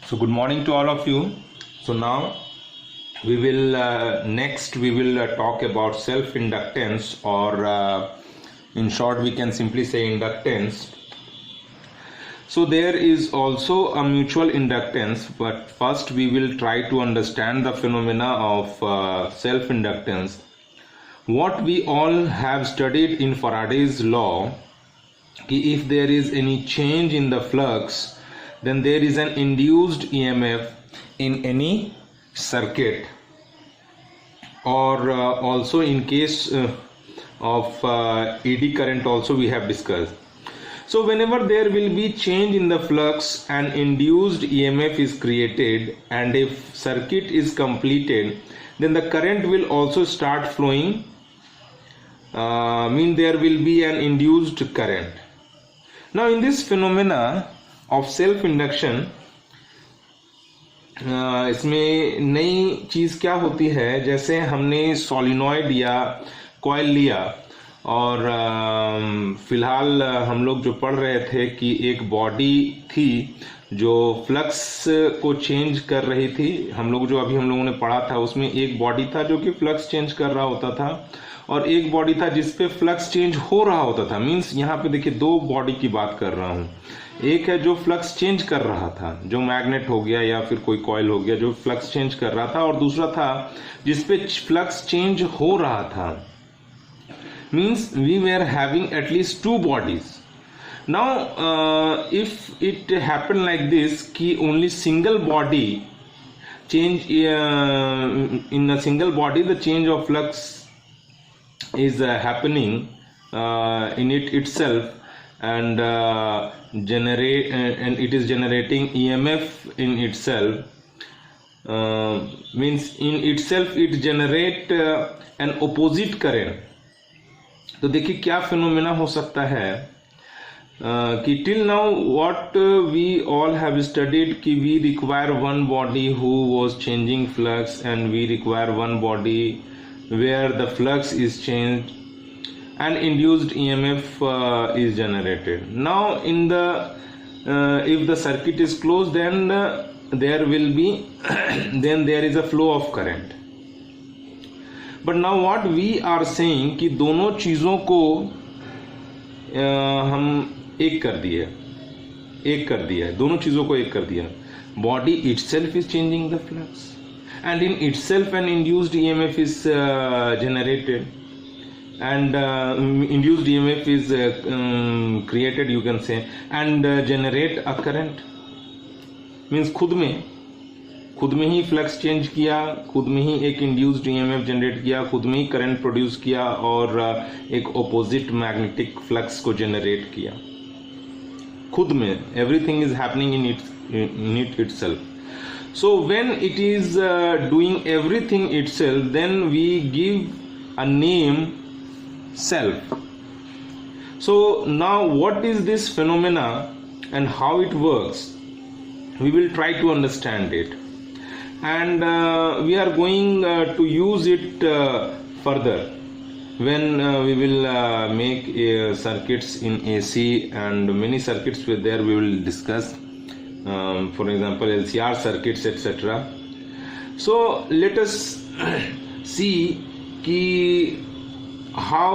So good morning to all of you. So now we will talk about self inductance, or in short we can simply say inductance. So there is also a mutual inductance, but first we will try to understand the phenomena of self inductance. What we all have studied in Faraday's law, if there is any change in the flux, then there is an induced EMF in any circuit, or also in case of ED current also we have discussed. So whenever there will be change in the flux, an induced EMF is created, and if circuit is completed, then the current will also start flowing, there will be an induced current. Now in this phenomena of self induction, इसमें नई चीज़ क्या होती है, जैसे हमने solenoid या coil लिया और फिलहाल हम लोग जो पढ़ रहे थे कि एक बॉडी थी जो फ्लक्स को चेंज कर रही थी। हम लोगों ने पढ़ा था, उसमें एक बॉडी था जो कि फ्लक्स चेंज कर रहा होता था और एक बॉडी था जिसपे फ्लक्स चेंज हो रहा होता था। मींस यहाँ पे देखिए दो बॉडी की बात कर रहा हूँ। एक है जो फ्लक्स चेंज कर रहा था, जो मैग्नेट हो गया या फिर कोई कॉइल हो गया जो फ्लक्स चेंज कर रहा था, और दूसरा था जिसपे फ्लक्स चेंज हो रहा था। Means we were having at least two bodies. Now if it happen like this कि only single body change in a single body, the change of flux is happening in it itself, and it is generating EMF in itself. Means in itself it generate an opposite current. तो देखिए क्या phenomena हो सकता है कि till now what we all have studied कि we require one body who was changing flux, and we require one body where the flux is changed and induced EMF is generated. Now in the if the circuit is closed, then there will be then there is a flow of current. But now what we are saying कि दोनों चीज़ों को हम एक कर दिया, दोनों चीज़ों को एक कर दिया। Body itself is changing the flux, and in itself an induced EMF is generated, and induced EMF is created, you can say, and generate a current. Means खुद में ही फ्लक्स चेंज किया, खुद में ही एक इंड्यूस्ड EMF जनरेट किया, खुद में ही current produce किया और एक ऑपोजिट मैग्नेटिक फ्लक्स को जनरेट किया खुद में। Everything is happening in it itself. So when it is doing everything itself, then we give a name self. So now what is this phenomena and how it works? We will try to understand it, and we are going to use it further when we will make circuits in AC, and many circuits were there we will discuss. For example, LCR circuits, etc. So let us see ki how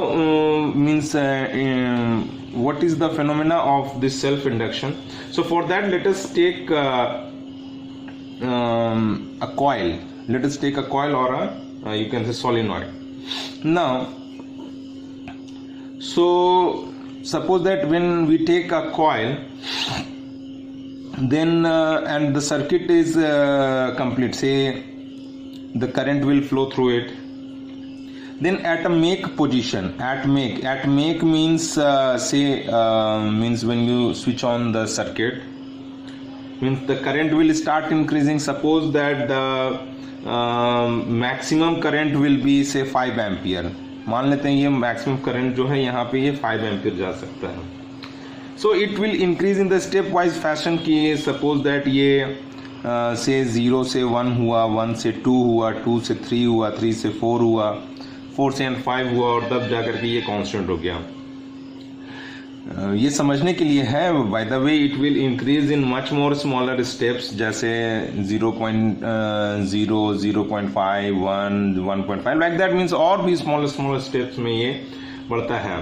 what is the phenomena of this self induction. So for that, let us take a coil. Let us take a coil, or a you can say solenoid. Now, so suppose that when we take a coil, then and the circuit is complete, say the current will flow through it, then at a make position, at make means means when you switch on the circuit, means the current will start increasing. Suppose that the maximum current will be say 5 ampere. मान लेते हैं ये maximum current जो है यहाँ पे ये 5 ampere जा सकता है. So it will increase in the step wise fashion कि suppose that ये से 0 से 1 हुआ, 1 से 2 हुआ, 2 से 3 हुआ, 3 से 4 हुआ, 4 से 5 हुआ, और तब जाकर के ये कांस्टेंट हो गया. ये समझने के लिए है. By the way it will increase in much more smaller steps, जैसे 0.0, 0.5, 1, 1.5 लाइक दैट, मीन्स और भी स्मॉलर स्टेप्स में ये बढ़ता है.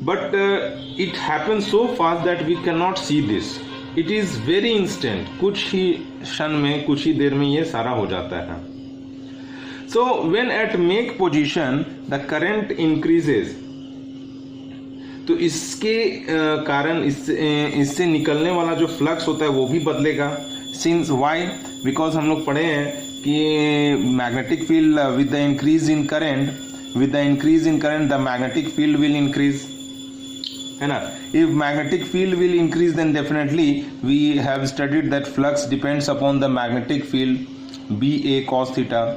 But it happen so fast that we can not see this. It is very instant, कुछ ही क्षण में, कुछ ही देर में ये सारा हो जाता है. So when eight make position the current increases, तो इसके कारण इससे निकलने वाला जो फ्लक्स होता है वो भी बदलेगा. सिंस वाई, बिकॉज हम लोग पढ़े हैं कि magnetic field with the increase in current, the magnetic field will increase, है ना. If magnetic field will increase then definitely we have studied that flux depends upon the magnetic field B A cos theta,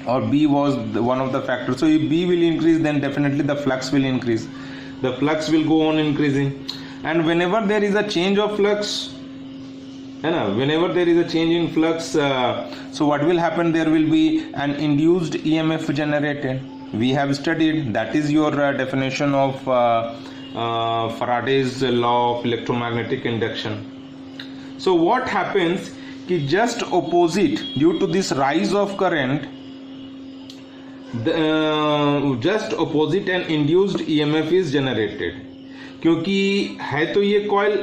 or B was one of the factors. So if B will increase, then definitely the flux will increase. The flux will go on increasing, and whenever there is a change of flux, whenever there is a change in flux, so what will happen? There will be an induced EMF generated. We have studied, that is your definition of Faraday's law of electromagnetic induction. So what happens कि just opposite, due to this rise of current, just opposite an induced EMF is generated. क्योंकि है तो ये coil,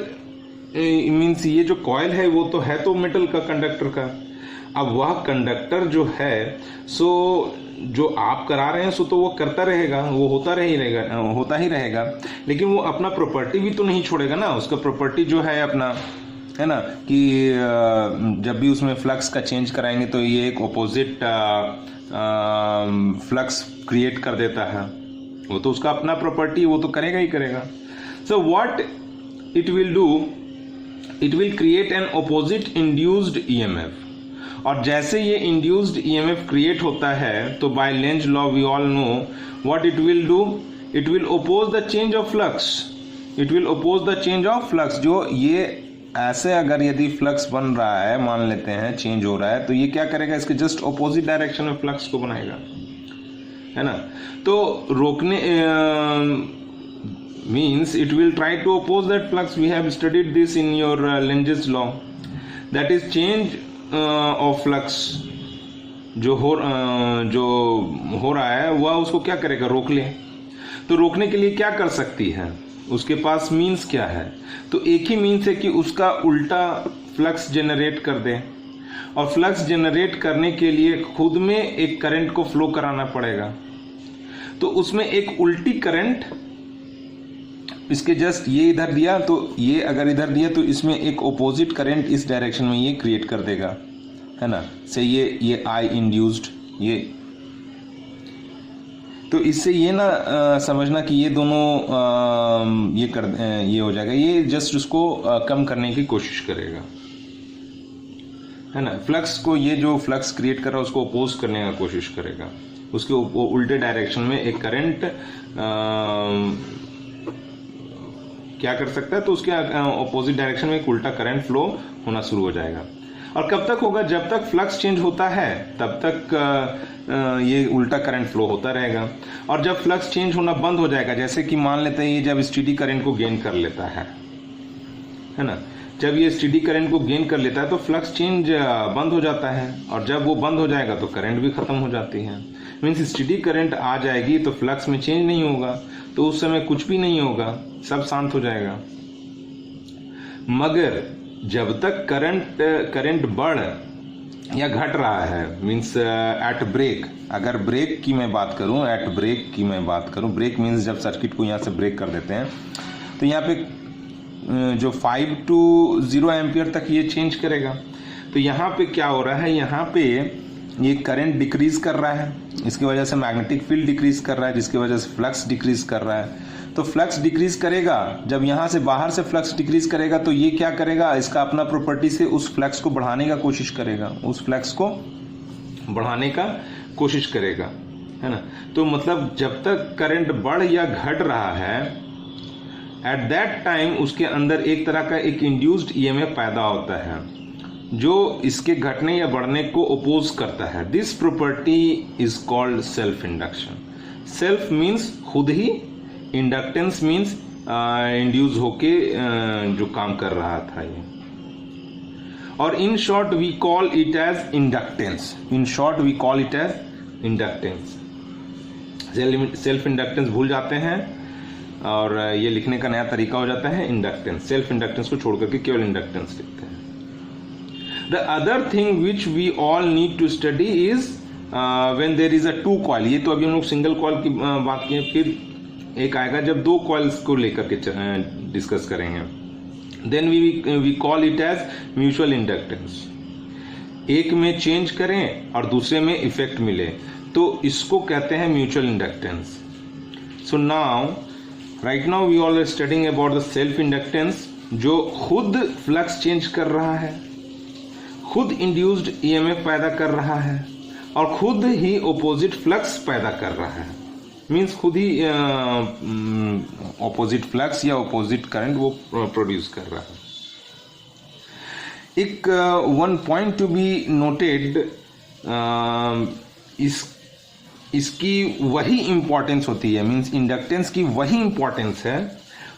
means ये जो coil है वो तो है तो मेटल का, कंडक्टर का. अब वह कंडक्टर जो है, सो जो आप करा रहे हैं सो तो वो करता रहेगा, वो होता ही रहेगा, लेकिन वो अपना प्रॉपर्टी भी तो नहीं छोड़ेगा ना. उसका प्रॉपर्टी जो है अपना, है ना, कि जब भी उसमें फ्लक्स का चेंज कराएंगे तो ये एक ऑपोजिट फ्लक्स क्रिएट कर देता है. वो तो उसका अपना प्रॉपर्टी, वो तो करेगा ही करेगा. So what it will do, it will create an opposite induced EMF. और जैसे ये इंड्यूस्ड ईएमएफ क्रिएट होता है तो by Lenz law we all know what it will do. It will oppose the change of flux. जो ये ऐसे अगर यदि फ्लक्स बन रहा है, मान लेते हैं चेंज हो रहा है, तो ये क्या करेगा, इसके जस्ट ऑपोजिट डायरेक्शन में फ्लक्स को बनाएगा, है ना. तो रोकने means it will try to oppose that flux. We have studied this in your Lenz's law, that is change of flux. जो हो रहा है वह उसको क्या करेगा, रोक ले. तो रोकने के लिए क्या कर सकती है, उसके पास मीन्स क्या है. तो एक ही मीन्स है कि उसका उल्टा फ्लक्स जनरेट कर दे. और फ्लक्स जनरेट करने के लिए खुद में एक करंट को फ्लो कराना पड़ेगा. तो उसमें एक उल्टी करंट, इसके जस्ट ये इधर दिया, तो ये अगर इधर दिया तो इसमें एक ऑपोजिट करंट इस डायरेक्शन में ये क्रिएट कर देगा, है ना. से ये आई इंड्यूस्ड, ये तो इससे ये ना समझना कि ये दोनों ये हो जाएगा. ये जस्ट उसको कम करने की कोशिश करेगा, है ना. फ्लक्स को, ये जो फ्लक्स क्रिएट कर रहा है उसको अपोज करने का कोशिश करेगा. उसके उल्टे डायरेक्शन में एक करंट क्या कर सकता है, तो उसके अपोजिट डायरेक्शन में एक उल्टा करंट फ्लो होना शुरू हो जाएगा. और कब तक होगा, जब तक फ्लक्स चेंज होता है तब तक ये उल्टा करंट फ्लो होता रहेगा. और जब फ्लक्स चेंज होना बंद हो जाएगा, जैसे कि मान लेते हैं ये जब स्टेडी करंट को गेन कर लेता है ना, जब ये स्टेडी करंट को गेन कर लेता है तो फ्लक्स चेंज बंद हो जाता है. और जब वो बंद हो जाएगा तो करंट भी खत्म हो जाती है. मीन्स स्टेडी करंट आ जाएगी तो फ्लक्स में चेंज नहीं होगा, तो उस समय कुछ भी नहीं होगा, सब शांत हो जाएगा. मगर जब तक करंट बढ़ या घट रहा है, मीन्स एट ब्रेक, अगर ब्रेक की मैं बात करूं, ब्रेक मीन्स जब सर्किट को यहाँ से ब्रेक कर देते हैं, तो यहाँ पे जो 5 to 0 एम्पियर तक ये चेंज करेगा. तो यहाँ पे क्या हो रहा है, यहाँ पे ये करंट डिक्रीज कर रहा है, इसकी वजह से मैग्नेटिक फील्ड डिक्रीज कर रहा है, जिसकी वजह से फ्लक्स डिक्रीज कर रहा है. तो फ्लक्स डिक्रीज करेगा, जब यहाँ से बाहर से फ्लक्स डिक्रीज करेगा तो ये क्या करेगा, इसका अपना प्रॉपर्टी से उस फ्लक्स को बढ़ाने का कोशिश करेगा, है ना. तो मतलब जब तक करंट बढ़ या घट रहा है, एट दैट टाइम उसके अंदर एक तरह का एक इंड्यूस्ड ईएमएफ पैदा होता है जो इसके घटने या बढ़ने को अपोज करता है. This property is called self induction. Self means खुद ही, इंडक्टेंस मीन्स इंड्यूस होके जो काम कर रहा था ये। और in short we call it as inductance, in short we call it as inductance. Self inductance भूल जाते हैं और ये लिखने का नया तरीका हो जाता है इंडक्टेंस। सेल्फ इंडक्टेंस को छोड़ करके केवल इंडक्टेंस लिखते हैं। The other thing which we all need to study is when there is a two coil. ये तो अभी हम लोग सिंगल कॉइल की बात की, फिर एक आएगा जब दो कॉइल्स को लेकर के डिस्कस करेंगे। Then we call it as mutual inductance. एक में चेंज करें और दूसरे में इफेक्ट मिले तो इसको कहते हैं mutual inductance. So now right now we all are studying about the self inductance, जो खुद फ्लक्स चेंज कर रहा है, खुद इंड्यूस्ड ईएमएफ पैदा कर रहा है और खुद ही ऑपोजिट फ्लक्स पैदा कर रहा है। मीन्स खुद ही ऑपोजिट फ्लक्स या ऑपोजिट करंट वो प्रोड्यूस कर रहा है। एक one point to be noted, इसकी वही इंपॉर्टेंस होती है, मीन्स इंडक्टेंस की वही इंपॉर्टेंस है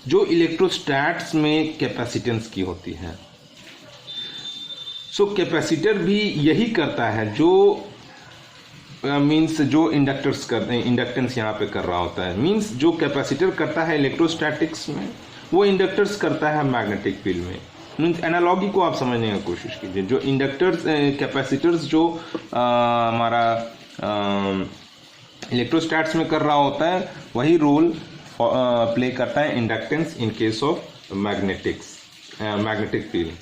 जो इलेक्ट्रोस्टैट्स में कैपेसिटेंस की होती है। सो कैपेसिटर भी यही करता है जो मीन्स जो इंडक्टर्स करते हैं, इंडक्टेंस यहाँ पे कर रहा होता है। मीन्स जो कैपेसिटर करता है इलेक्ट्रोस्टैटिक्स में, वो इंडक्टर्स करता है मैग्नेटिक फील्ड में। मीन्स एनालॉजी को आप समझने की कोशिश कीजिए। जो इंडक्टर्स कैपेसिटर्स जो हमारा इलेक्ट्रोस्टैट्स में कर रहा होता है, वही रोल प्ले करता है inductance in case of magnetic field.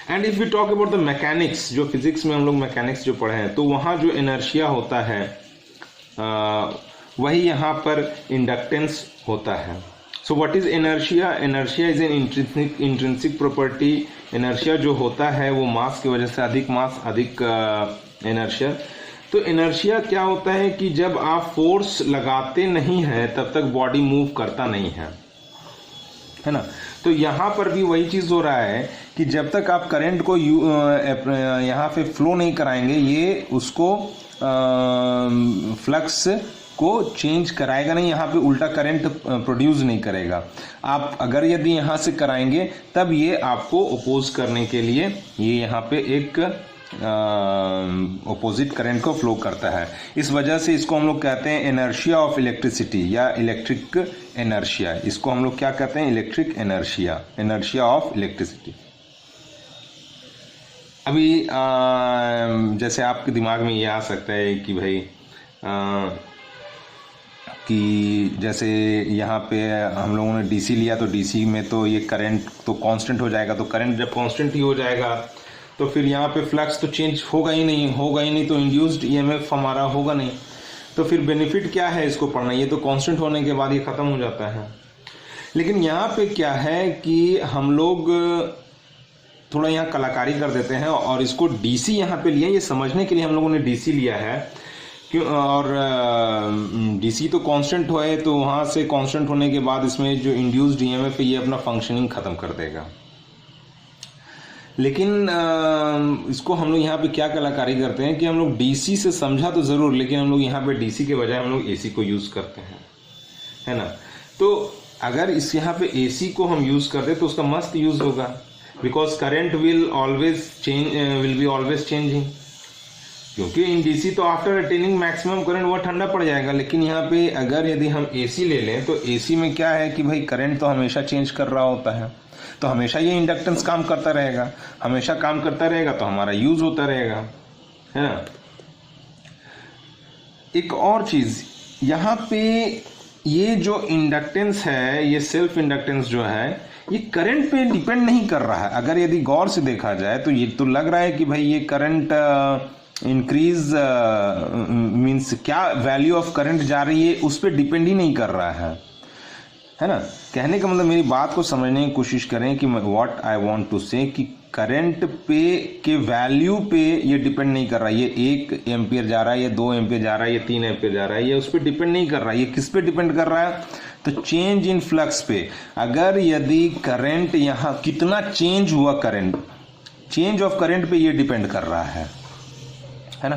And if we talk about the mechanics, जो फिजिक्स में हम लोग मैकेनिक्स जो पढ़े हैं, तो वहाँ जो इनर्शिया होता है वही यहाँ पर इंडक्टेंस होता है। So what is inertia? Inertia is an intrinsic property. Inertia जो होता है वो मास की वजह से, अधिक मास अधिक इनर्शिया। तो इनर्शिया क्या होता है कि जब आप फोर्स लगाते नहीं हैं तब तक बॉडी मूव करता नहीं है ना। तो यहाँ पर भी वही चीज़ हो रहा है कि जब तक आप करंट को यहाँ पे फ्लो नहीं कराएंगे, ये उसको फ्लक्स को चेंज कराएगा नहीं, यहाँ पे उल्टा करंट प्रोड्यूस नहीं करेगा। आप अगर यदि यहाँ से कराएंगे तब ये आपको अपोज करने के लिए ये यहाँ पे एक ऑपोजिट करंट को फ्लो करता है। इस वजह से इसको हम लोग कहते हैं इनर्शिया ऑफ इलेक्ट्रिसिटी या इलेक्ट्रिक इनर्शिया। इसको हम लोग क्या कहते हैं? Electric inertia, inertia of electricity. अभी जैसे आपके दिमाग में ये आ सकता है कि भाई कि जैसे यहाँ पे हम लोगों ने डीसी लिया, तो डीसी में तो ये करंट तो कांस्टेंट हो जाएगा। तो करंट जब कांस्टेंट ही हो जाएगा तो फिर यहाँ पे फ्लक्स तो चेंज होगा ही नहीं, तो इंड्यूस्ड ईएमएफ हमारा होगा नहीं। तो फिर बेनिफिट क्या है इसको पढ़ना? ये तो कांस्टेंट होने के बाद ये ख़त्म हो जाता है। लेकिन यहाँ पे क्या है कि हम लोग थोड़ा यहाँ कलाकारी कर देते हैं और इसको डीसी यहाँ पे लिया, ये समझने के लिए हम लोगों ने डीसी लिया है। क्यों? और डीसी तो कांस्टेंट है, तो वहाँ से कांस्टेंट होने के बाद इसमें जो इंड्यूस्ड ईएमएफ है ये अपना फंक्शनिंग ख़त्म कर देगा। लेकिन इसको हम लोग यहाँ पे क्या कलाकारी करते हैं कि हम लोग डीसी से समझा तो ज़रूर, लेकिन हम लोग यहाँ पे डीसी के बजाय हम लोग एसी को यूज़ करते हैं, है ना। तो अगर इस यहाँ पे एसी को हम यूज़ करते तो उसका मस्त यूज़ होगा, because current will be always changing. क्योंकि इन डीसी तो आफ्टर अटेनिंग मैक्सिमम करंट वो ठंडा पड़ जाएगा। लेकिन यहाँ पे अगर यदि हम एसी ले लें तो एसी में क्या है कि भाई करंट तो हमेशा चेंज कर रहा होता है, तो हमेशा ये इंडक्टेंस काम करता रहेगा, हमेशा काम करता रहेगा, तो हमारा यूज होता रहेगा, है ना। एक और चीज यहाँ पे, ये जो इंडक्टेंस है, ये सेल्फ इंडक्टेंस जो है, ये करंट पे डिपेंड नहीं कर रहा है। अगर यदि गौर से देखा जाए तो ये तो लग रहा है कि भाई ये करंट इंक्रीज मीन्स क्या वैल्यू ऑफ करंट जा रही है उस पर डिपेंड ही नहीं कर रहा है ना। कहने का मतलब, मेरी बात को समझने की कोशिश करें कि व्हाट आई वांट टू से कि करंट पे के वैल्यू पे ये डिपेंड नहीं कर रहा है। ये 1 एम्पियर जा रहा है, ये 2 एम्पियर जा रहा है, ये 3 एम्पियर जा रहा है, ये उस पर डिपेंड नहीं कर रहा है। ये किस पे डिपेंड कर रहा है? तो चेंज इन फ्लक्स पे। अगर यदि करंट यहाँ कितना चेंज हुआ, करंट चेंज ऑफ करंट पे ये डिपेंड कर रहा है ना।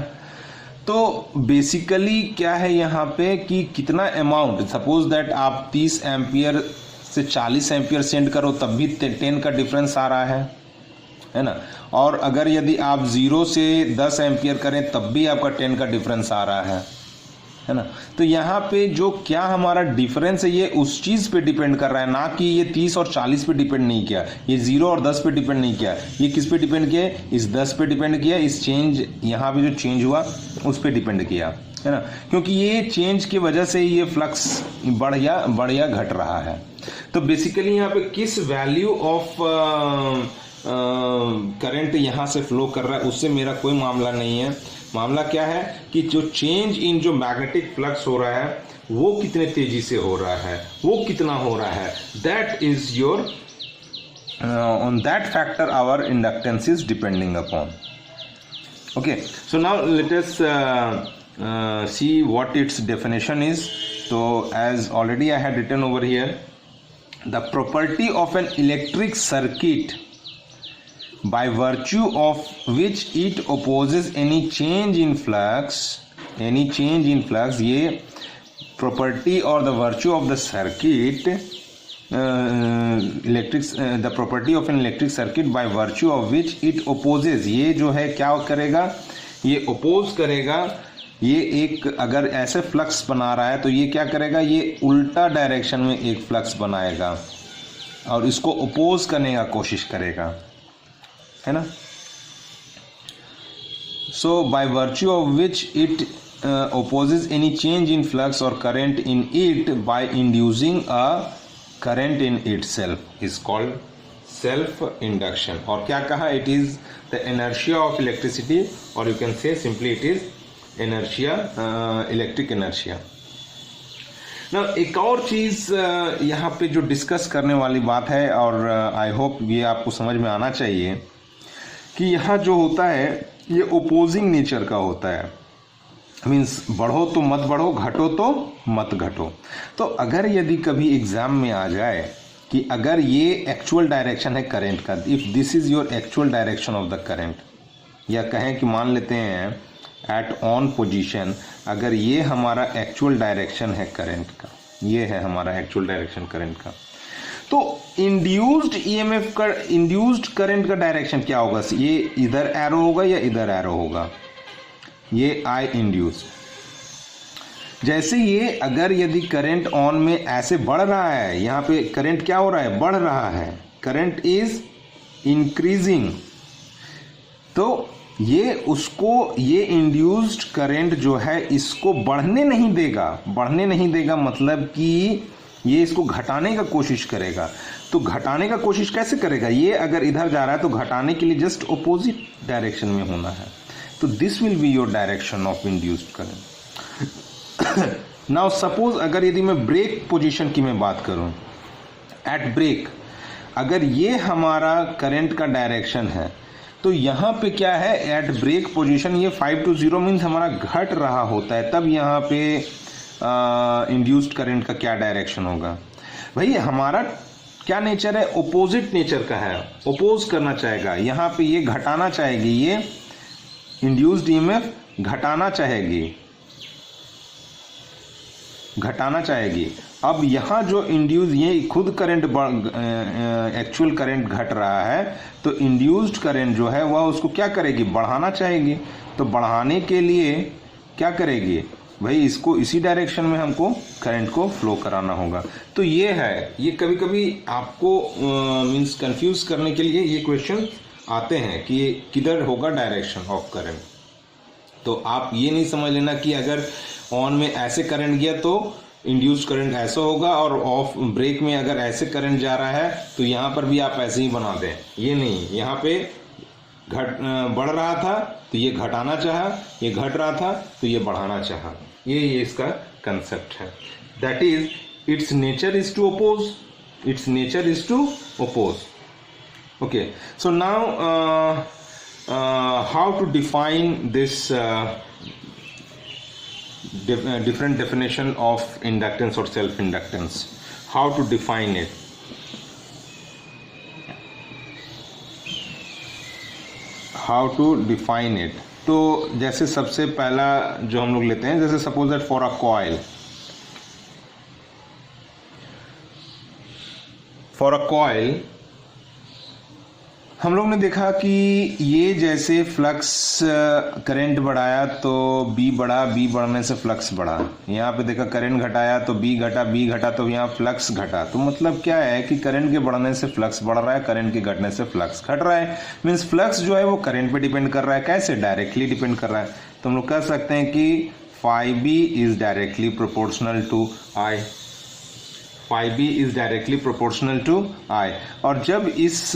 तो बेसिकली क्या है यहाँ पे कि कितना अमाउंट, सपोज दैट आप 30 एम्पियर से 40 एम्पियर सेंड करो तब भी 10 का डिफरेंस आ रहा है ना। और अगर यदि आप 0 से 10 एम्पियर करें तब भी आपका 10 का डिफरेंस आ रहा है ना। तो यहाँ पे जो क्या हमारा डिफरेंस है ये उस चीज़ पे डिपेंड कर रहा है, ना कि ये 30 और 40 पे डिपेंड नहीं किया, ये 0 और 10 पे डिपेंड नहीं किया, ये किस पे डिपेंड किया, इस 10 पे डिपेंड किया, इस चेंज यहाँ पे जो चेंज हुआ उस पे डिपेंड किया, है ना। क्योंकि ये चेंज की वजह से ये फ्लक्स बढ़ या घट रहा है। तो बेसिकली यहाँ पे किस वैल्यू ऑफ करंट यहाँ से फ्लो कर रहा है उससे मेरा कोई मामला नहीं है। मामला क्या है कि जो चेंज इन जो मैग्नेटिक फ्लक्स हो रहा है वो कितने तेजी से हो रहा है, वो कितना हो रहा है, that is your on that factor our inductance is depending upon. Okay, so now let us see what its definition is. So as already I had written over here, the property of an electric circuit by virtue of which it opposes any change in flux, ये property or the virtue of the circuit, the property of an electric circuit by virtue of which it opposes, ये जो है क्या करेगा, ये oppose करेगा, ये एक अगर ऐसे फ्लक्स बना रहा है तो ये क्या करेगा, ये उल्टा डायरेक्शन में एक फ्लक्स बनाएगा और इसको अपोज करने का कोशिश करेगा, है ना। So by virtue of which it opposes any change in flux or current in it by inducing a current in itself is called self induction। और क्या कहा, it is the inertia of electricity, or you can say simply it is inertia, electric inertia। ना एक और चीज़ यहाँ पे जो discuss करने वाली बात है, और आई होप ये आपको समझ में आना चाहिए कि यहाँ जो होता है ये ओपोजिंग नेचर का होता है। मीन्स बढ़ो तो मत बढ़ो, घटो तो मत घटो। तो अगर यदि कभी एग्जाम में आ जाए कि अगर ये एक्चुअल डायरेक्शन है करंट का, if this is your actual direction of the current, या कहें कि मान लेते हैं एट ऑन पोजीशन, अगर ये हमारा एक्चुअल डायरेक्शन है करंट का, ये है हमारा एक्चुअल डायरेक्शन करंट का, तो इंड्यूस्ड ईएमएफ का, इंड्यूस्ड करंट का डायरेक्शन क्या होगा, ये इधर एरो होगा या इधर एरो होगा, ये आई इंड्यूस्ड। जैसे ये अगर यदि करंट ऑन में ऐसे बढ़ रहा है, यहाँ पे करंट क्या हो रहा है, बढ़ रहा है, करंट इज इंक्रीजिंग, तो ये उसको, ये इंड्यूस्ड करंट जो है इसको बढ़ने नहीं देगा, मतलब कि ये इसको घटाने का कोशिश करेगा। तो घटाने का कोशिश कैसे करेगा, ये अगर इधर जा रहा है तो घटाने के लिए जस्ट ऑपोजिट डायरेक्शन में होना है। तो this will be your direction of induced current. Now suppose अगर यदि मैं ब्रेक पोजीशन की मैं बात करूं, एट ब्रेक अगर ये हमारा करंट का डायरेक्शन है, तो यहाँ पे क्या है, एट ब्रेक पोजीशन ये 5 to 0 मीन्स हमारा घट रहा होता है, तब यहाँ पे इंड्यूस्ड करंट का क्या डायरेक्शन होगा। भाई हमारा क्या नेचर है, ओपोजिट नेचर का है, ओपोज करना चाहेगा, यहाँ पे ये घटाना चाहेगी, ये इंड्यूस्ड ईएमएफ घटाना चाहेगी। अब यहाँ जो इंड्यूस, ये खुद करंट एक्चुअल करंट घट रहा है, तो इंड्यूस्ड करंट जो है वह उसको क्या करेगी, बढ़ाना चाहेगी। तो बढ़ाने के लिए क्या करेगी, भाई इसको इसी डायरेक्शन में हमको करंट को फ्लो कराना होगा। तो ये है, ये कभी कभी आपको मीन्स कंफ्यूज करने के लिए ये क्वेश्चन आते हैं कि ये किधर होगा डायरेक्शन ऑफ करंट। तो आप ये नहीं समझ लेना कि अगर ऑन में ऐसे करंट गया तो इंड्यूस्ड करंट ऐसा होगा, और ऑफ ब्रेक में अगर ऐसे करंट जा रहा है तो यहाँ पर भी आप ऐसे ही बना दें, ये नहीं। यहाँ पे बढ़ रहा था तो ये घटाना चाहा, ये घट रहा था तो ये बढ़ाना चाहा, ये इसका कंसेप्ट है। That is its nature is to oppose, its nature is to oppose. Okay, so now how to define this different definition of inductance or self inductance, how to define it। तो जैसे सबसे पहला जो हम लोग लेते हैं, जैसे suppose that for a coil, for a coil हम लोग ने देखा कि ये जैसे फ्लक्स करंट बढ़ाया तो बी बढ़ा, बी बढ़ने से फ्लक्स बढ़ा। यहाँ पे देखा करंट घटाया तो बी घटा, बी घटा तो यहाँ फ्लक्स घटा। तो मतलब क्या है कि करंट के बढ़ने से फ्लक्स बढ़ रहा है, करंट के घटने से फ्लक्स घट रहा है। मीन्स फ्लक्स जो है वो करंट पे डिपेंड कर रहा है। कैसे? डायरेक्टली डिपेंड कर रहा है। तो हम लोग कह सकते हैं कि phi B is directly proportional to I. Phi B is directly proportional to I. और जब इस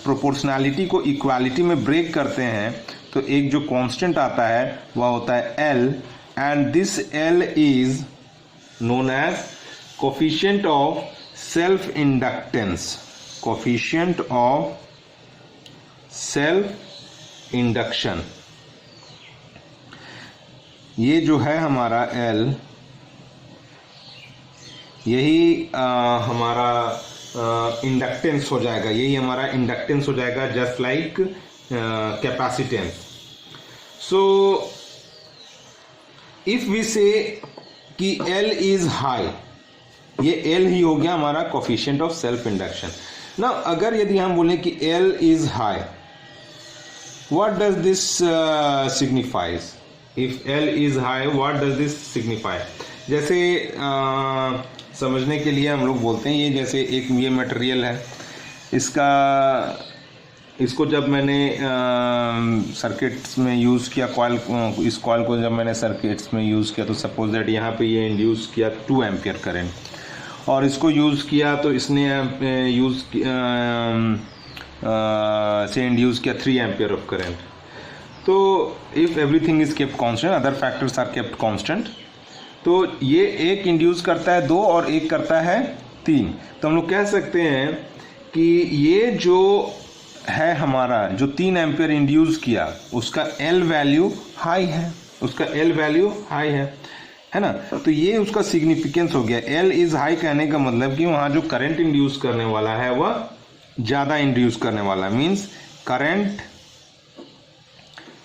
प्रोपोर्शनैलिटी को इक्वालिटी में ब्रेक करते हैं तो एक जो कांस्टेंट आता है वह होता है L, and this L is known as coefficient of self inductance. Coefficient of self induction. ये जो है हमारा एल, यही हमारा इंडक्टेंस हो जाएगा, यही हमारा इंडक्टेंस हो जाएगा, just like capacitance. So if we say कि L इज हाई, ये L ही हो गया हमारा कोफिशिएंट ऑफ सेल्फ इंडक्शन। ना अगर यदि हम बोले कि L is high, what does this signifies? If L is high, what does this signify? जैसे समझने के लिए हम लोग बोलते हैं, ये जैसे एक ये मटेरियल है, इसको जब मैंने सर्किट्स में यूज़ किया, इस कॉइल को जब मैंने सर्किट्स में यूज़ किया तो सपोज दैट यहाँ पे ये इंड्यूस किया 2 एम्पियर करंट, और इसको यूज़ किया तो इसने से इंड्यूस किया 3 एम्पियर ऑफ करंट। तो if everything is kept constant, other factors are kept constant, तो ये एक इंड्यूस करता है 2 और एक करता है 3। तो हम लोग कह सकते हैं कि ये जो है हमारा जो 3 एम्पियर इंड्यूस किया उसका L वैल्यू हाई है, उसका L वैल्यू हाई है ना। तो ये उसका सिग्निफिकेंस हो गया। L इज हाई कहने का मतलब कि वहाँ जो करंट इंड्यूस करने वाला है वह ज़्यादा इंड्यूस करने वाला, means current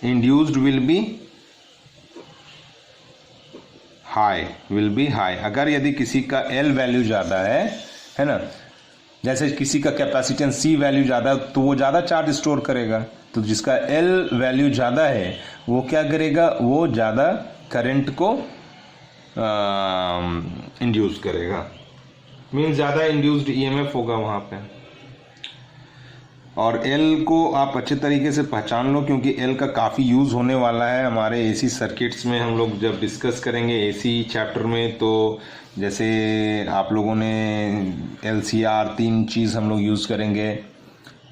induced will be high, will be high. अगर यदि किसी का L वैल्यू ज़्यादा है ना, जैसे किसी का कैपेसिटेंस C वैल्यू ज़्यादा है तो वो ज़्यादा चार्ज स्टोर करेगा, तो जिसका L वैल्यू ज़्यादा है वो क्या करेगा, वो ज़्यादा करंट को इंड्यूस करेगा, मीन्स ज़्यादा इंड्यूस्ड EMF होगा वहाँ पे। और L को आप अच्छे तरीके से पहचान लो, क्योंकि L का काफ़ी यूज़ होने वाला है हमारे AC सर्किट्स में। हम लोग जब डिस्कस करेंगे AC चैप्टर में, तो जैसे आप लोगों ने LCR 3 चीज़ हम लोग यूज़ करेंगे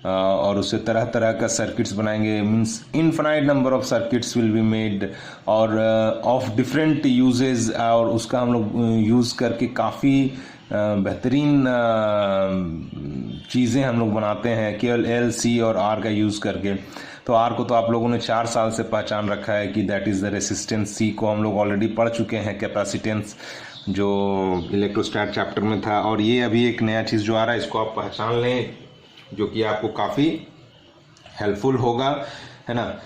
और उससे तरह तरह का सर्किट्स बनाएंगे, means infinite number of circuits will be made और ऑफ डिफरेंट यूजेस, और उसका हम लोग यूज़ करके काफ़ी बेहतरीन चीज़ें हम लोग बनाते हैं केवल L, C और R का यूज़ करके। तो R को तो आप लोगों ने 4 साल से पहचान रखा है कि that is the resistance. C को हम लोग ऑलरेडी पढ़ चुके हैं, कैपेसिटेंस, जो इलेक्ट्रोस्टैट चैप्टर में था। और ये अभी एक नया चीज़ जो आ रहा है, इसको आप पहचान लें, जो कि आपको काफ़ी हेल्पफुल होगा, है ना।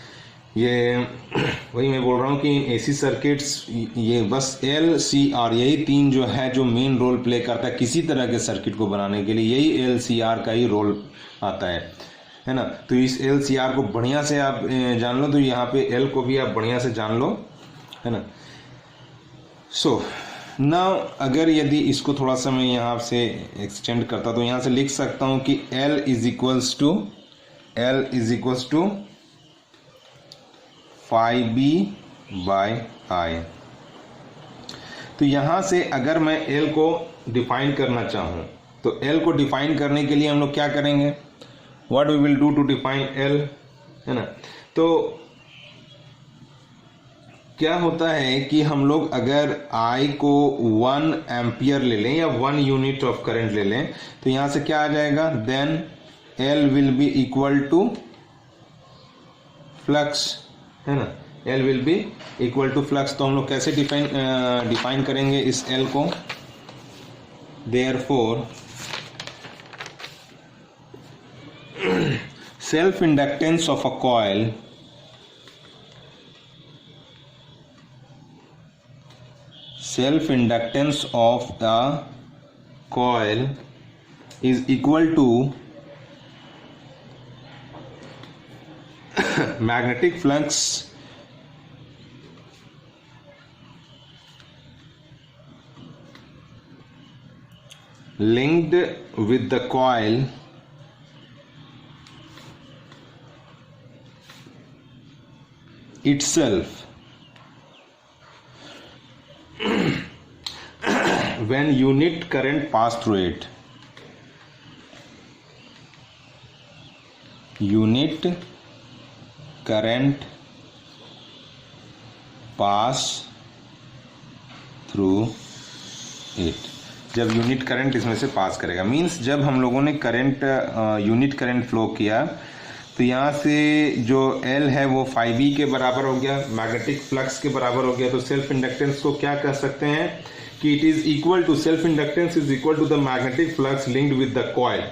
ये वही मैं बोल रहा हूँ कि AC सर्किट्स, ये बस L, C, R यही 3 जो है जो मेन रोल प्ले करता है किसी तरह के सर्किट को बनाने के लिए, यही L, C, R का ही रोल आता है ना। तो इस L, C, R को बढ़िया से आप जान लो, तो यहाँ पे L को भी आप बढ़िया से जान लो, है ना। सो नाउ अगर यदि इसको थोड़ा सा मैं यहाँ से एक्सटेंड करता तो यहाँ से लिख सकता हूँ कि L is equals to phi B by I. तो यहाँ से अगर मैं L को डिफाइन करना चाहूँ तो L को डिफाइन करने के लिए हम लोग क्या करेंगे, what we will do to define L, है ना। तो क्या होता है कि हम लोग अगर I को 1 एम्पियर ले लें या 1 यूनिट ऑफ करंट ले लें, तो यहाँ से क्या आ जाएगा, then L will be equal to flux, है ना। L will be equal to flux. तो हम लोग कैसे डिफाइन करेंगे इस L को, therefore self inductance of a coil self inductance of the coil is equal to magnetic flux linked with the coil itself when unit current pass through it. Unit current pass through it. जब unit current इसमें से पास करेगा, means जब हम लोगों ने current unit current flow किया तो यहाँ से जो L है वो 5e के बराबर हो गया, मैग्नेटिक फ्लक्स के बराबर हो गया। तो सेल्फ इंडक्टेंस को क्या कह सकते हैं कि it is equal to, self inductance is equal to the magnetic flux linked with the coil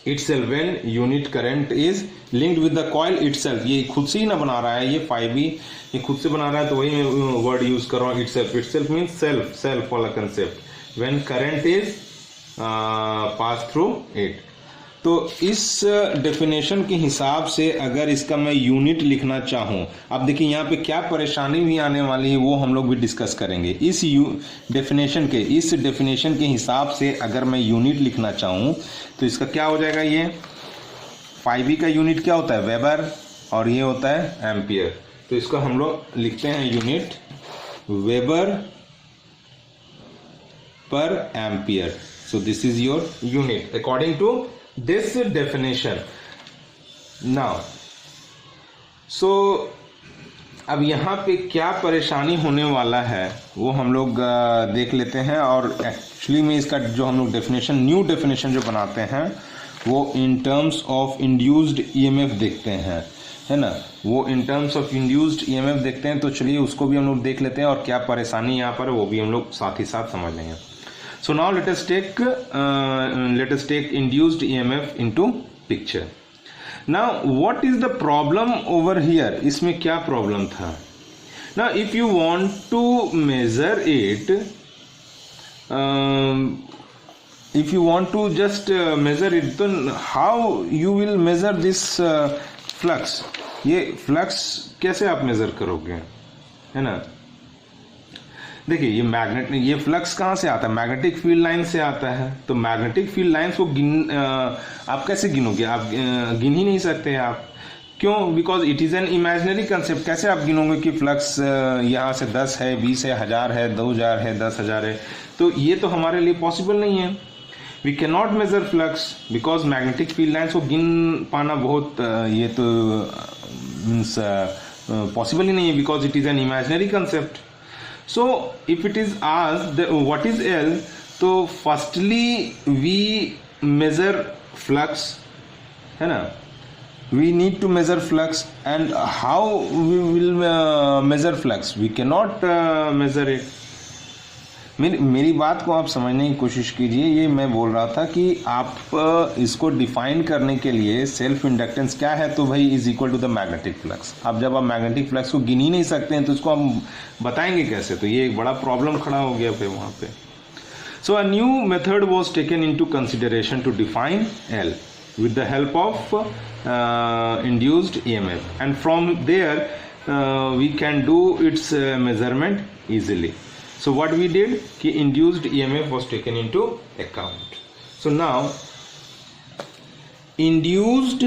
itself when unit current is linked with the coil itself। ये खुद से ही ना बना रहा है, ये 5e ये खुद से बना रहा है, तो वही मैं वर्ड यूज कर रहा हूँ itself। itself means self वाला concept when current is pass through it। तो इस डेफिनेशन के हिसाब से अगर इसका मैं यूनिट लिखना चाहूँ, अब देखिए यहाँ पे क्या परेशानी भी आने वाली है वो हम लोग भी डिस्कस करेंगे। इस डेफिनेशन के हिसाब से अगर मैं यूनिट लिखना चाहूँ तो इसका क्या हो जाएगा, ये 5e का यूनिट क्या होता है, वेबर, और ये होता है एम्पियर। तो इसको हम लोग लिखते हैं unit weber per ampere. So this is your unit according to this definition now। so अब यहाँ पे क्या परेशानी होने वाला है वो हम लोग देख लेते हैं। और एक्चुअली में इसका जो हम लोग डेफिनेशन, न्यू डेफिनेशन जो बनाते हैं वो इन टर्म्स ऑफ इंड्यूस्ड ईएमएफ देखते हैं, है ना, वो इन टर्म्स ऑफ इंड्यूस्ड ईएमएफ देखते हैं। तो चलिए उसको भी हम लोग देख लेते हैं और क्या परेशानी यहाँ पर वो भी हम लोग साथ ही साथ समझ लेंगे। So now let us take induced EMF into picture। Now what is the problem over here? इसमें क्या problem था? Now if you want to measure it, if you want to just measure it, then how you will measure this flux? ये flux कैसे आप measure करोगे, है ना? देखिए ये फ्लक्स कहाँ से आता है, मैग्नेटिक फील्ड लाइन से आता है। तो मैग्नेटिक फील्ड लाइंस को आप कैसे गिनोगे, आप गिन ही नहीं सकते आप, क्यों, because it is an imaginary concept. कैसे आप गिनोगे कि फ्लक्स यहाँ से 10 है, 20 है, 1000 है, 2000 है, 10,000 है, तो ये तो हमारे लिए पॉसिबल नहीं है। We can not measure flux because magnetic field lines को गिन पाना बहुत ये तो मीन्स पॉसिबल ही नहीं है, because it is an imaginary concept. So if it is asked what is L, तो firstly we measure flux, है ना, we need to measure flux, and how we will measure flux, we cannot measure it। मेरी बात को आप समझने की कोशिश कीजिए। ये मैं बोल रहा था कि आप इसको डिफाइन करने के लिए सेल्फ इंडक्टेंस क्या है, तो भाई is equal to the magnetic flux. अब जब आप मैग्नेटिक फ्लक्स को गिन ही नहीं सकते हैं तो इसको हम बताएंगे कैसे, तो ये एक बड़ा प्रॉब्लम खड़ा हो गया फिर वहाँ पे। So a new method was taken into consideration to define L with the help of induced EMF, and from there we can do its measurement easily। So what we did कि induced EMF was taken into account। So now induced,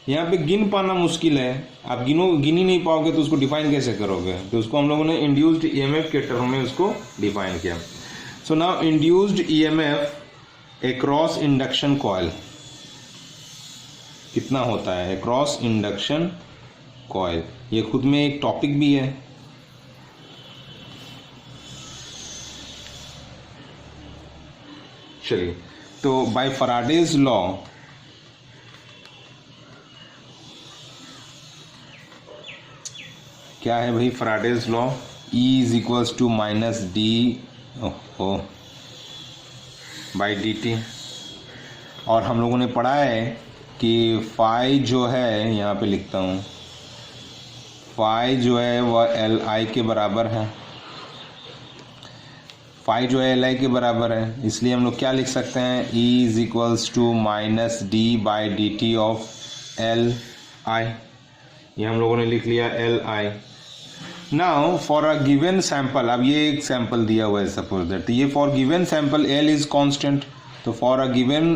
यहाँ पे गिन पाना मुश्किल है, आप गिन ही नहीं पाओगे तो उसको डिफाइन कैसे करोगे, तो उसको हम लोगों ने induced EMF के टर्म में उसको डिफाइन किया। So now induced EMF across induction coil कितना होता है, across induction coil, ये खुद में एक टॉपिक भी है। चलिए, तो बाय फैराडेज लॉ क्या है भाई, Faraday's law E is equals to minus D by D T. और हम लोगों ने पढ़ा है कि फाई जो है, यहाँ पे लिखता हूँ, फाई जो है वह एल आई के बराबर है। फाई जो है एल आई के बराबर है, इसलिए हम लोग क्या लिख सकते हैं, E is equals to minus D by D T of L I. ये हम लोगों ने लिख लिया L I. Now for a given sample, अब ये एक सैंपल दिया हुआ है सपोज दैट, ये for given sample L is constant, तो for a given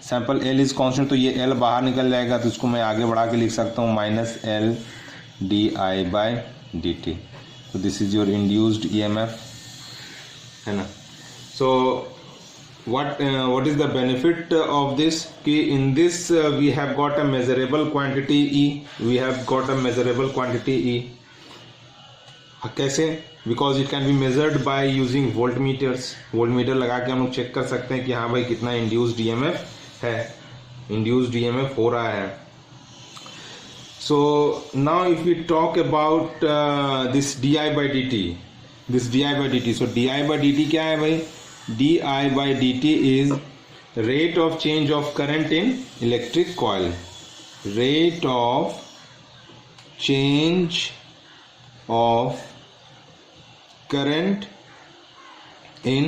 sample L is constant, तो ये एल बाहर निकल जाएगा, तो इसको मैं आगे बढ़ा के लिख सकता हूँ minus L D I by D T. तो this is your induced EMF, है ना। सो what is the benefit of this कि in this we have got a measurable quantity E, we have got a measurable quantity E। कैसे? because it can be measured by using voltmeters। voltmeter लगा के हम लोग check कर सकते हैं कि हाँ भाई कितना induced EMF है, induced EMF हो रहा है। so now if we talk about this di by dt, so di by dt क्या है भाई, di by dt is rate of change of current in electric coil, rate of change of current in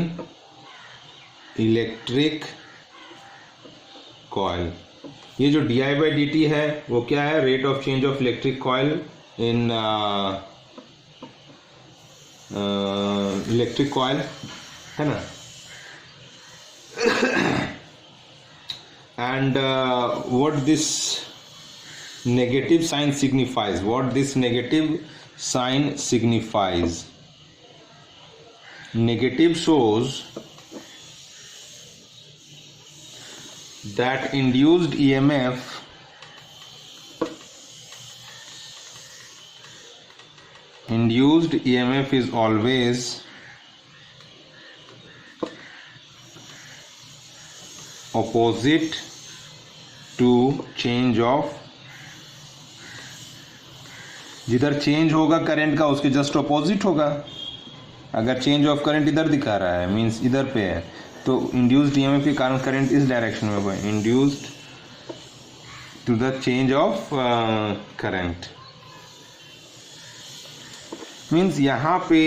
electric coil। ये जो di by dt है वो क्या है, rate of change of electric coil in electric coil, है ना। and what this negative sign signifies, negative shows that induced EMF is always opposite to change of, जिधर change होगा करंट का उसके जस्ट अपोजिट होगा। अगर चेंज ऑफ करंट इधर दिखा रहा है मींस इधर पे है, तो इंड्यूस्ड ईएमएफ के कारण करंट इस डायरेक्शन में होगा, induced to the change of current. Means यहाँ पे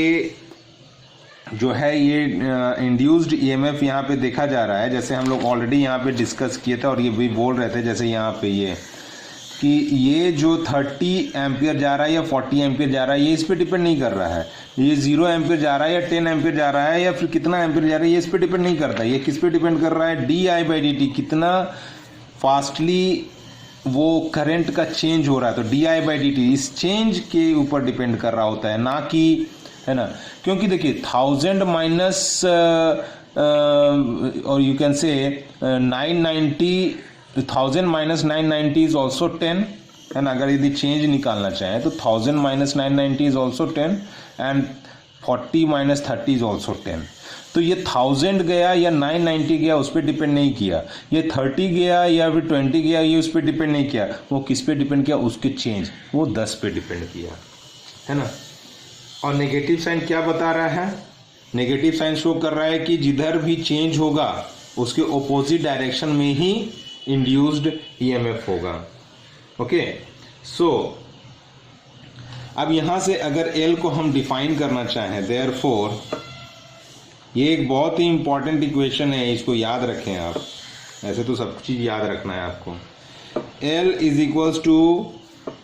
जो है ये इंड्यूस्ड ईएमएफ यहाँ पे देखा जा रहा है, जैसे हम लोग ऑलरेडी यहाँ पे डिस्कस किए थे और ये भी बोल रहे थे, जैसे यहाँ पे ये कि ये जो 30 एम्पियर जा रहा है या 40 एम्पियर जा रहा है, ये इस पे डिपेंड नहीं कर रहा है, ये 0 एम्पियर जा रहा है या 10 एम्पियर जा रहा है या फिर कितना एम्पियर जा रहा है, ये इस पे डिपेंड नहीं करता। ये किस पे डिपेंड कर रहा है, D I by D T, कितना फास्टली वो करंट का चेंज हो रहा है। तो D I by D T इस चेंज के ऊपर डिपेंड कर रहा होता है, ना कि, है ना। क्योंकि देखिए 1000 माइनस और यू कैन से 990, 1000 माइनस 990 इज ऑल्सो 10, है ना। अगर यदि चेंज निकालना चाहें तो 1000 minus 990 is also 10 and 40 minus 30 is also 10। तो ये 1000 गया या 990 गया उस पर डिपेंड नहीं किया, ये 30 गया या फिर 20 गया ये उस पर डिपेंड नहीं किया, वो किस पे डिपेंड किया, उसके चेंज, वो 10 पे डिपेंड किया, है ना। और नेगेटिव साइन क्या बता रहा है, नेगेटिव साइन शो कर रहा है कि जिधर भी चेंज होगा उसके ऑपोजिट डायरेक्शन में ही इंड्यूस्ड ईएमएफ होगा। ओके, सो अब यहां से अगर एल को हम डिफाइन करना चाहें, देयरफॉर ये एक बहुत ही इंपॉर्टेंट इक्वेशन है, इसको याद रखें आप, ऐसे तो सब चीज याद रखना है आपको। L is equals to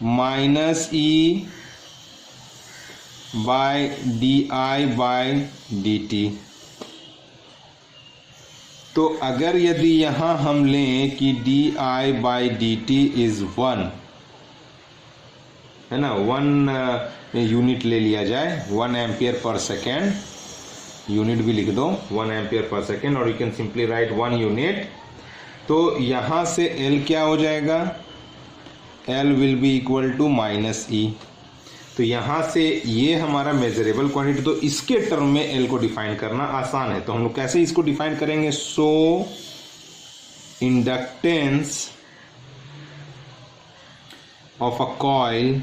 minus E by D I by D T. तो अगर यदि यहां हम लें कि D I by D T is 1, है ना, 1 यूनिट ले लिया जाए, 1 एम्पियर पर सेकेंड, यूनिट भी लिख दो 1 एम्पियर पर सेकेंड, और you can simply write 1 unit. तो यहां से एल क्या हो जाएगा, L will be equal to minus E. तो यहां से ये हमारा मेजरेबल क्वांटिटी, तो इसके टर्म में एल को डिफाइन करना आसान है। तो हम लोग कैसे इसको डिफाइन करेंगे, so inductance of a coil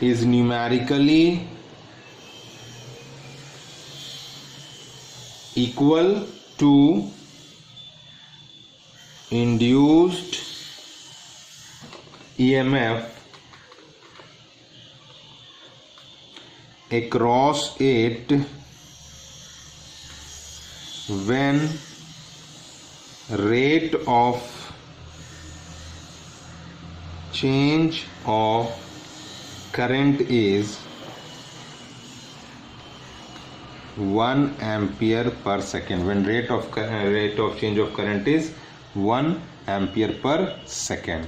is numerically equal to induced EMF across it when rate of change of current is 1 ampere per second. When rate of change of current is 1 ampere per second,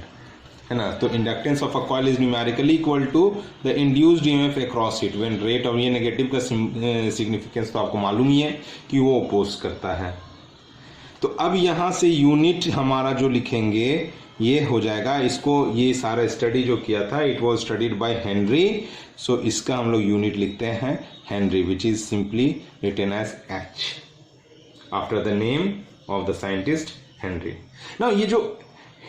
है ना. तो inductance of a coil is numerically equal to the induced EMF across it when rate of, ये negative का significance तो आपको मालूम ही है कि वो अपोज करता है. तो अब यहाँ से यूनिट हमारा जो लिखेंगे ये हो जाएगा, इसको ये सारा स्टडी जो किया था it was studied by Henry, so इसका हम लोग यूनिट लिखते हैं Henry, which is simply written as H after the name of the scientist Henry. ना ये जो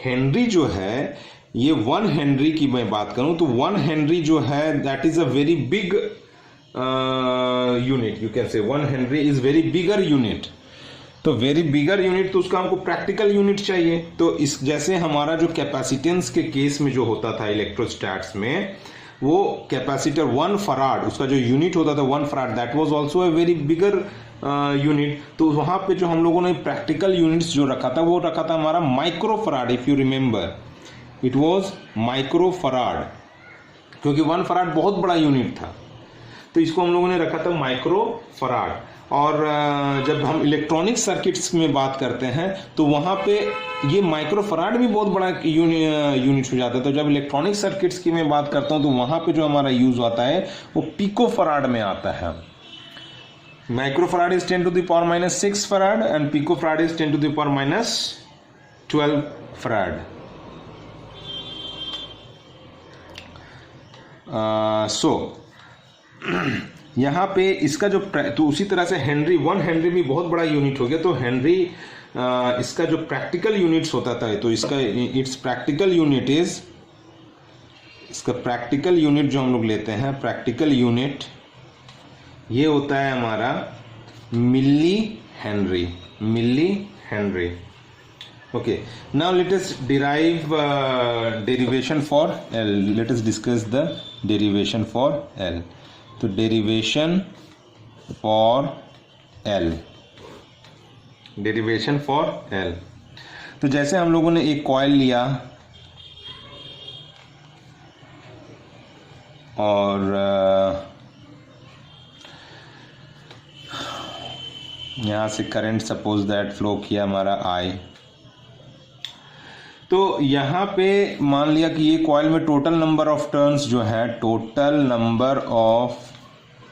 हेनरी जो है, ये 1 हेनरी की मैं बात करूं तो 1 हेनरी जो है that is a very big unit, you can से 1 Henry is very bigger unit. तो वेरी बिगर यूनिट, तो उसका हमको प्रैक्टिकल यूनिट चाहिए. तो इस जैसे हमारा जो कैपेसिटेंस के केस में जो होता था इलेक्ट्रोस्टैट्स में, वो कैपेसिटर 1 फराड, उसका जो यूनिट होता था 1 farad, that was also a very bigger unit. तो वहां पे जो हम लोगों ने प्रैक्टिकल यूनिट्स जो रखा था वो रखा था हमारा micro farad. If you remember it was micro farad, क्योंकि 1 फराड बहुत बड़ा यूनिट था, तो इसको हम लोगों ने रखा था माइक्रो फराड. और जब हम इलेक्ट्रॉनिक सर्किट्स में बात करते हैं तो वहाँ पे ये माइक्रो फराड भी बहुत बड़ा यूनिट हो जाता है. तो जब इलेक्ट्रॉनिक सर्किट्स की मैं बात करता हूँ तो वहाँ पे जो हमारा यूज आता है वो पिको फराड में आता है. Micro farad is 10 to the power minus 6 farad and pico farad is 10 to the power minus 12 farad. यहाँ पे इसका जो, तो उसी तरह से हेनरी 1 हेनरी भी बहुत बड़ा यूनिट हो गया. तो हेनरी इसका जो प्रैक्टिकल यूनिट्स होता था, तो इसका इट्स प्रैक्टिकल यूनिट इज, इसका प्रैक्टिकल यूनिट जो हम लोग लेते हैं, प्रैक्टिकल यूनिट ये होता है हमारा milli henry. Milli henry. Okay, now let us derive derivation for L. Let us discuss the derivation for L. तो derivation for L, derivation for L. तो जैसे हम लोगों ने एक कॉइल लिया और यहां से करंट सपोज दैट फ्लो किया हमारा आई. तो यहाँ पे मान लिया कि ये कॉइल में टोटल नंबर ऑफ टर्न्स जो है, टोटल नंबर ऑफ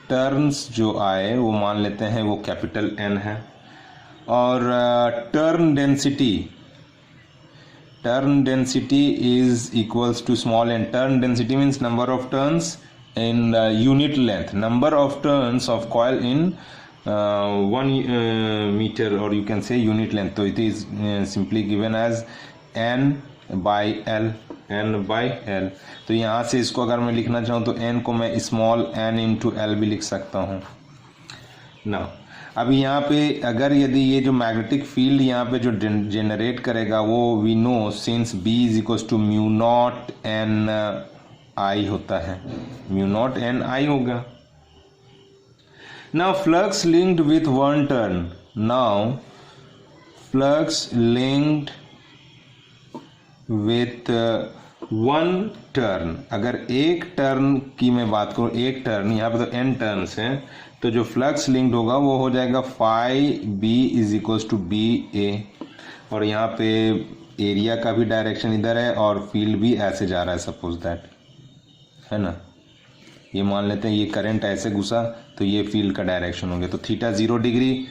टर्न्स जो आए वो मान लेते हैं वो कैपिटल एन है. और turn density is equals to small N. Turn density means number of turns in unit length, number of turns of coil in 1 metre, और you can say unit length. तो it is simply given as n by L. तो यहाँ से इसको अगर मैं लिखना चाहूँ तो n को मैं स्मॉल n इंटू एल भी लिख सकता हूँ ना. अब यहाँ पे अगर यदि ये जो मैग्नेटिक फील्ड यहाँ पे जो जनरेट करेगा वो we know since b is equal to mu naught N I होता है, म्यू नॉट एन आई होगा. Now flux linked with 1 turn. Now flux linked with 1 turn. अगर एक टर्न की मैं बात करूँ, एक टर्न, यहाँ पे तो n टर्न्स हैं, तो जो फ्लक्स लिंक्ड होगा वो हो जाएगा phi B is equals to B A. और यहाँ पे एरिया का भी डायरेक्शन इधर है और फील्ड भी ऐसे जा रहा है, सपोज दैट, है ना. ये मान लेते हैं ये करंट ऐसे घुसा तो ये फील्ड का डायरेक्शन हो गया. तो थीटा 0 डिग्री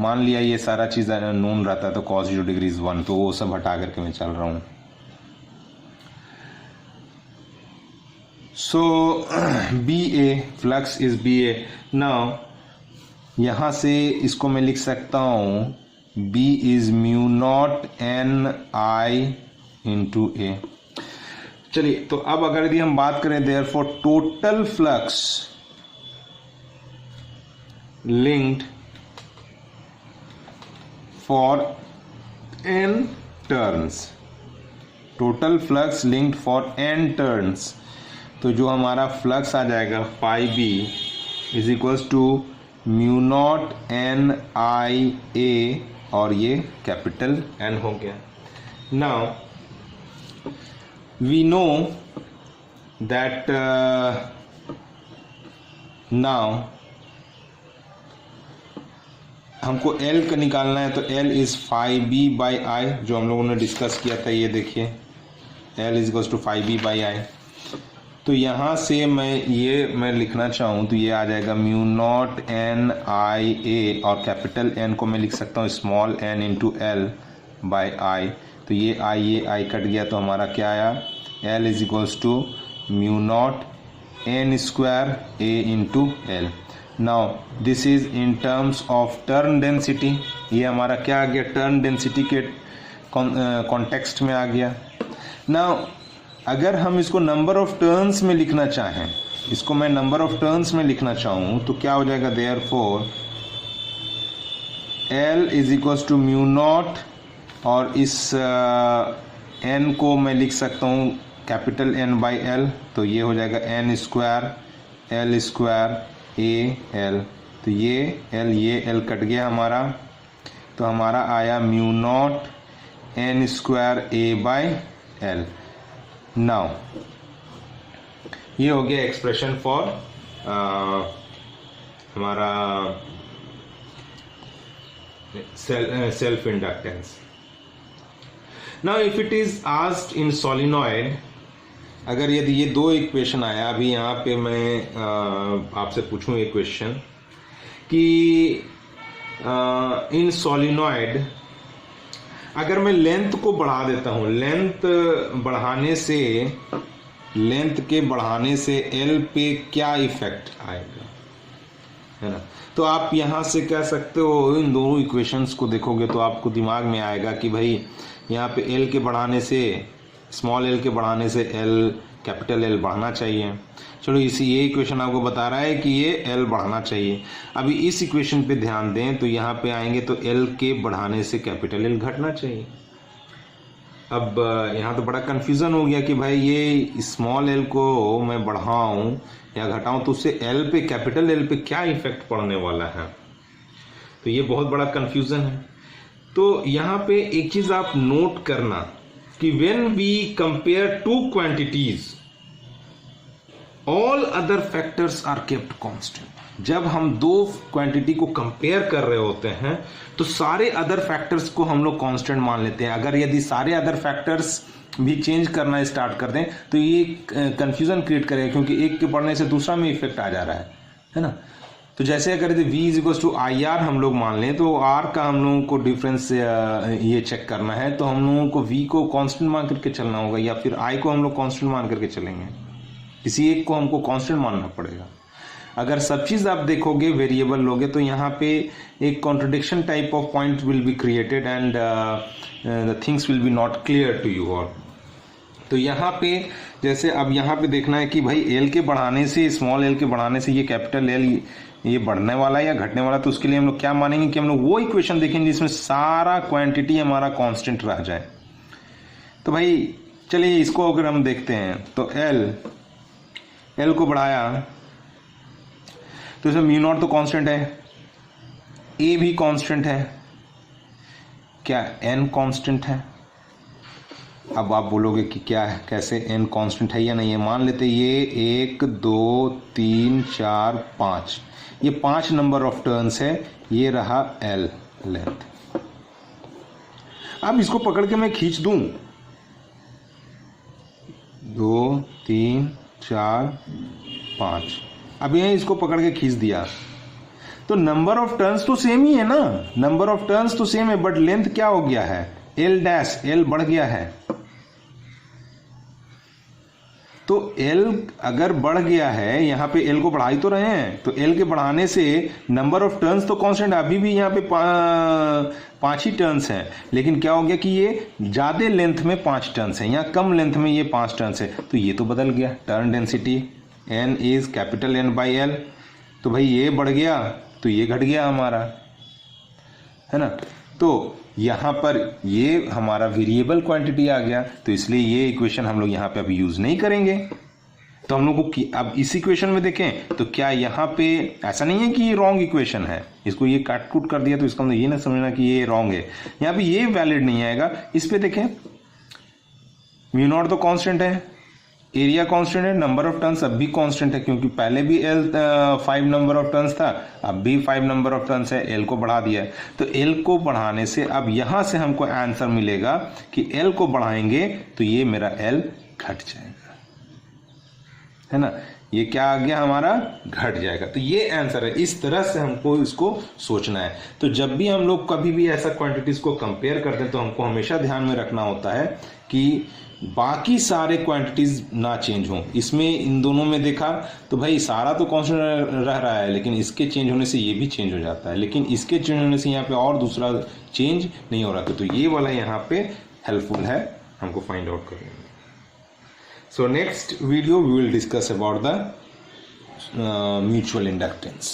मान लिया, ये सारा चीज़ नोन रहता है, तो cos 0 डिग्री इज 1, तो वो सब हटा करके मैं चल रहा हूँ. So B A, flux is B A. Now यहाँ से इसको मैं लिख सकता हूँ B is mu naught N I into A. चलिए, तो अब अगर यदि हम बात करें therefore total flux linked for n turns, total flux linked for n turns. तो जो हमारा फ्लक्स आ जाएगा phi B is equals to mu naught N I A, और ये कैपिटल एन हो गया. Now we know that now हमको L का निकालना है, तो L is phi B by I, जो हम लोगों ने डिस्कस किया था. ये देखिए L is equals to phi B by I. तो यहाँ से मैं लिखना चाहूँ तो ये आ जाएगा mu naught N I A, और कैपिटल N को मैं लिख सकता हूँ small n into L by I. तो ये आई कट गया, तो हमारा क्या आया, L is equals to mu naught N square A into L. Now this is in terms of turn density. ये हमारा क्या आ गया, टर्न डेंसिटी के कॉन्टेक्स्ट में आ गया. नाउ अगर हम इसको नंबर ऑफ टर्न्स में लिखना चाहें, इसको मैं नंबर ऑफ टर्न्स में लिखना चाहूँ तो क्या हो जाएगा, therefore L is equals to mu naught, और इस n को मैं लिख सकता हूँ कैपिटल N बाई एल. तो ये हो जाएगा n square L square A L. तो ये L कट गया हमारा, तो हमारा आया mu naught n square A by L. Now ये हो गया एक्सप्रेशन फॉर हमारा self inductance. Now if it is asked in solenoid, अगर यदि ये दो इक्वेशन आया, अभी यहाँ पे मैं आपसे पूछूं एक क्वेश्चन कि इन सोलिनॉइड अगर मैं लेंथ को बढ़ा देता हूं, लेंथ के बढ़ाने से एल पे क्या इफेक्ट आएगा, है ना. तो आप यहां से कह सकते हो, इन दोनों इक्वेशंस को देखोगे तो आपको दिमाग में आएगा कि भाई यहाँ पे एल के बढ़ाने से, स्मॉल एल के बढ़ाने से एल कैपिटल एल बढ़ना चाहिए. चलो ये इक्वेशन आपको बता रहा है कि ये एल बढ़ाना चाहिए. अभी इस इक्वेशन पे ध्यान दें तो यहाँ पे आएंगे तो एल के बढ़ाने से कैपिटल एल घटना चाहिए. अब यहाँ तो बड़ा कन्फ्यूज़न हो गया कि भाई ये स्मॉल एल को मैं बढ़ाऊँ या घटाऊँ तो उससे एल पे, कैपिटल एल पे क्या इफेक्ट पड़ने वाला है. तो ये बहुत बड़ा कन्फ्यूज़न है. तो यहाँ पे एक चीज़ आप नोट करना कि when we compare two quantities all other factors are kept constant. जब हम दो क्वांटिटी को कंपेयर कर रहे होते हैं तो सारे अदर फैक्टर्स को हम लोग कांस्टेंट मान लेते हैं. अगर यदि सारे अदर फैक्टर्स भी चेंज करना स्टार्ट कर दें तो ये कंफ्यूजन क्रिएट करेगा, क्योंकि एक के बढ़ने से दूसरा में इफेक्ट आ जा रहा है ना. तो जैसे अगर यदि v is equals to I R हम लोग मान लें, तो r का हम लोगों को डिफरेंस ये चेक करना है, तो हम लोगों को v को कांस्टेंट मान करके चलना होगा, या फिर i को हम लोग कांस्टेंट मान करके चलेंगे. किसी एक को हमको कांस्टेंट मानना पड़ेगा. अगर सब चीज़ आप देखोगे, वेरिएबल लोगे, तो यहाँ पे एक contradiction type of point will be created and the things will be not clear to you all. तो यहाँ पे जैसे अब यहाँ पे देखना है कि भाई एल के बढ़ाने से, स्मॉल एल के बढ़ाने से ये कैपिटल एल ये बढ़ने वाला है या घटने वाला. तो उसके लिए हम लोग क्या मानेंगे कि हम लोग वो इक्वेशन देखेंगे जिसमें सारा क्वांटिटी हमारा कांस्टेंट रह जाए. तो भाई चलिए इसको अगर हम देखते हैं तो एल को बढ़ाया तो इसमें म्यू नॉट तो कांस्टेंट है, ए भी कांस्टेंट है, क्या एन कांस्टेंट है. अब आप बोलोगे कि क्या है, कैसे एन कांस्टेंट है या नहीं है. मान लेते ये 1 2 3 4 5, ये 5 नंबर ऑफ टर्न्स है. ये रहा एल लेंथ. अब इसको पकड़ के मैं खींच दूं, 2 3 4 5, अब ये इसको पकड़ के खींच दिया तो नंबर ऑफ टर्न्स तो सेम ही है ना, नंबर ऑफ टर्न्स तो सेम है, बट लेंथ क्या हो गया है, एल डैश, एल बढ़ गया है. तो एल अगर बढ़ गया है, यहाँ पे एल को बढ़ा ही तो रहे हैं, तो एल के बढ़ाने से नंबर ऑफ टर्न्स तो कांस्टेंट, अभी भी यहाँ पे 5 ही टर्न्स हैं, लेकिन क्या हो गया कि ये ज्यादा लेंथ में 5 टर्न्स हैं, यहाँ कम लेंथ में ये 5 टर्न्स है. तो ये तो बदल गया, turn density N is capital N by L. तो भाई ये बढ़ गया तो ये घट गया हमारा, है ना. तो यहाँ पर ये हमारा वेरिएबल क्वांटिटी आ गया, तो इसलिए ये इक्वेशन हम लोग यहाँ पे अभी यूज नहीं करेंगे. तो हम लोग को अब इस इक्वेशन में देखें तो क्या यहाँ पे ऐसा नहीं है कि ये रॉन्ग इक्वेशन है, इसको ये काट कूट कर दिया तो इसका मतलब ये ना समझना कि ये रॉन्ग है, यहाँ पे ये वैलिड नहीं आएगा। इस पे देखें म्यू नॉट तो कांस्टेंट है, एरिया कांस्टेंट है, नंबर ऑफ टर्न्स अब भी कांस्टेंट है क्योंकि पहले भी एल 5 नंबर ऑफ टर्न्स था, अब भी 5 नंबर ऑफ टर्न्स है, एल को बढ़ा दिया है। तो एल को बढ़ाने से अब यहां से हमको आंसर मिलेगा कि एल को बढ़ाएंगे तो ये मेरा एल घट जाएगा, है ना, ये क्या आ गया हमारा घट जाएगा। तो ये आंसर है, इस तरह से हमको इसको सोचना है। तो जब भी हम लोग कभी भी ऐसा क्वांटिटीज को कंपेयर करते हैं तो हमको हमेशा ध्यान में रखना होता है कि बाकी सारे क्वांटिटीज ना चेंज हों। इसमें इन दोनों में देखा तो भाई सारा तो कांस्टेंट रह रहा है, लेकिन इसके चेंज होने से ये भी चेंज हो जाता है, लेकिन इसके चेंज होने से यहाँ पे और दूसरा चेंज नहीं हो रहा। तो ये वाला यहाँ पे हेल्पफुल है हमको फाइंड आउट करने में। So next video we will discuss about the mutual inductance.